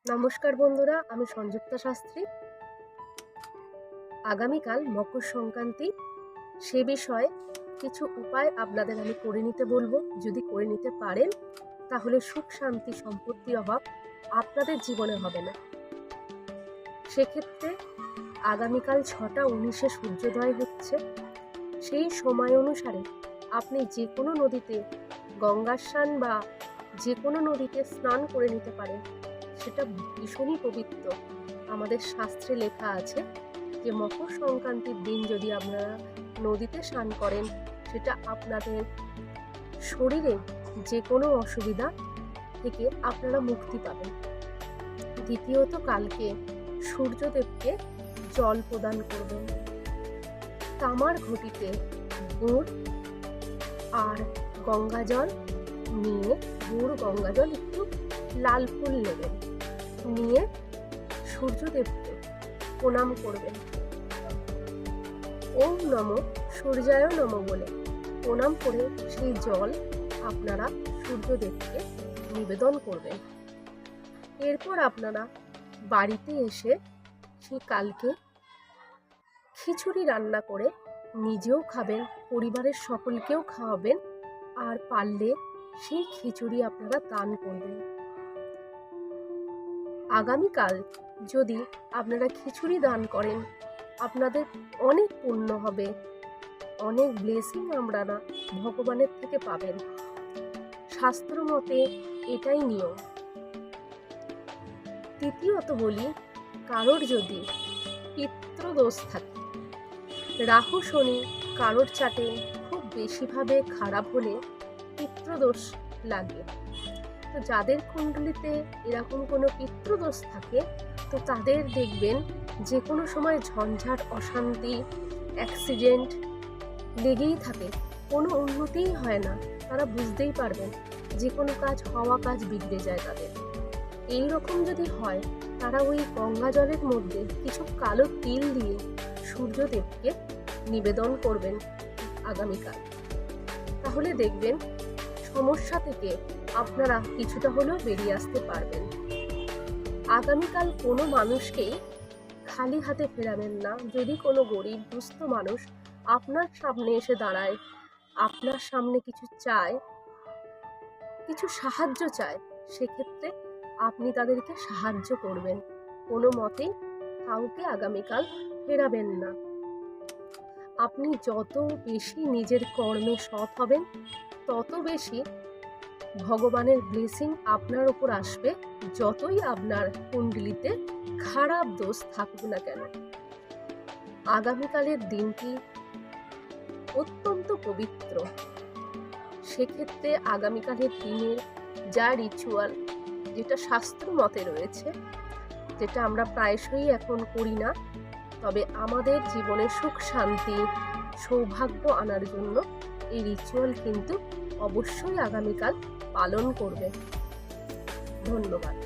নমস্কার বন্ধুরা, আমি সংযুক্তা শাস্ত্রী। আগামীকাল মকর সংক্রান্তি, সে বিষয়ে কিছু উপায় আপনাদের আমি করে নিতে বলবো। যদি করে নিতে পারেন তাহলে সুখ শান্তি সম্পত্তির অভাব আপনাদের জীবনে হবে না। সেক্ষেত্রে আগামীকাল 6:19 সূর্যোদয় হচ্ছে। সেই সময় অনুসারে আপনি যে কোনো নদীতে গঙ্গা স্নান বা যে কোনো নদীতে স্নান করে নিতে পারেন। সেটা ভীষণই পবিত্র। আমাদের শাস্ত্রে লেখা আছে যে মকর সংক্রান্তির দিন যদি আপনারা নদীতে স্নান করেন, সেটা আপনাদের শরীরে যে কোনো অসুবিধা থেকে আপনারা মুক্তি পাবেন। দ্বিতীয়ত, কালকে সূর্যদেবকে জল প্রদান করবেন। তামার ঘটিতে গুড় আর গঙ্গা জল নিয়ে, গুড় গঙ্গা জল একটু লাল ফুল নেবেন, নিয়ে সূর্যদেবকে প্রণাম করবেন। ওম নমঃ সূর্যায় নমঃ বলে প্রণাম করে সেই জল আপনারা সূর্যদেবকে নিবেদন করবেন। এরপর আপনারা বাড়িতে এসে সেই কালকে খিচুড়ি রান্না করে নিজেও খাবেন, পরিবারের সকলকেও খাওয়াবেন, আর পারলে সেই খিচুড়ি আপনারা দান করবেন। আগামীকাল যদি আপনারা খিচুড়ি দান করেন, আপনাদের অনেক পুণ্য হবে, অনেক ব্লেসিং আপনারা ভগবানের থেকে পাবেন। শাস্ত্র মতে এটাই নিয়ম। তৃতীয়ত বলি, কারোর যদি পিতৃদোষ থাকে, রাহু শনি কারোর চাটে খুব বেশিভাবে খারাপ হলে পিতৃদোষ লাগে। তো যাদের কুণ্ডলিতে এরকম কোনো পিতৃদোষ থাকে, তো তাদের দেখবেন যে কোনো সময় ঝঞ্ঝাট, অশান্তি, অ্যাক্সিডেন্ট লেগেই থাকে, কোনো উন্নতিই হয় না। তারা বুঝতেই পারবেন যে কোনো কাজ হওয়া কাজ বিগড়ে যায় তাদের। এই রকম যদি হয়, তারা ওই গঙ্গা জলের মধ্যে কিছু কালো তিল দিয়ে সূর্যদেবকে নিবেদন করবেন আগামীকাল। তাহলে দেখবেন সমস্যা থেকে আপনারা কিছুটা হলেও বেরিয়ে আসতে পারবেন। আগামীকাল কোনো মানুষকেই খালি হাতে ফেরাবেন না। যদি কোনো গরিব দুস্থ মানুষ আপনার সামনে এসে দাঁড়ায়, আপনার সামনে কিছু চায়, কিছু সাহায্য চায়, সেক্ষেত্রে আপনি তাদেরকে সাহায্য করবেন। কোনো মতেই কাউকে আগামীকাল ফেরাবেন না। আপনি যত বেশি নিজের কর্মে সৎ হবেন, তত বেশি ভগবানের ব্লেসিং আপনার উপর আসবে, যতই আপনার কুণ্ডলিতে খারাপ দোষ থাকুক না কেন। আগামীকালের দিনটি অত্যন্ত পবিত্র। সেক্ষেত্রে আগামীকালের দিনের যা রিচুয়াল, যেটা শাস্ত্র মতে রয়েছে, যেটা আমরা প্রায়শই এখন করি না, তবে আমাদের জীবনে সুখ শান্তি সৌভাগ্য আনার জন্য এই রিচুয়াল কিন্তু অবশ্যই আগামীকাল পালন করবে। ধন্যবাদ।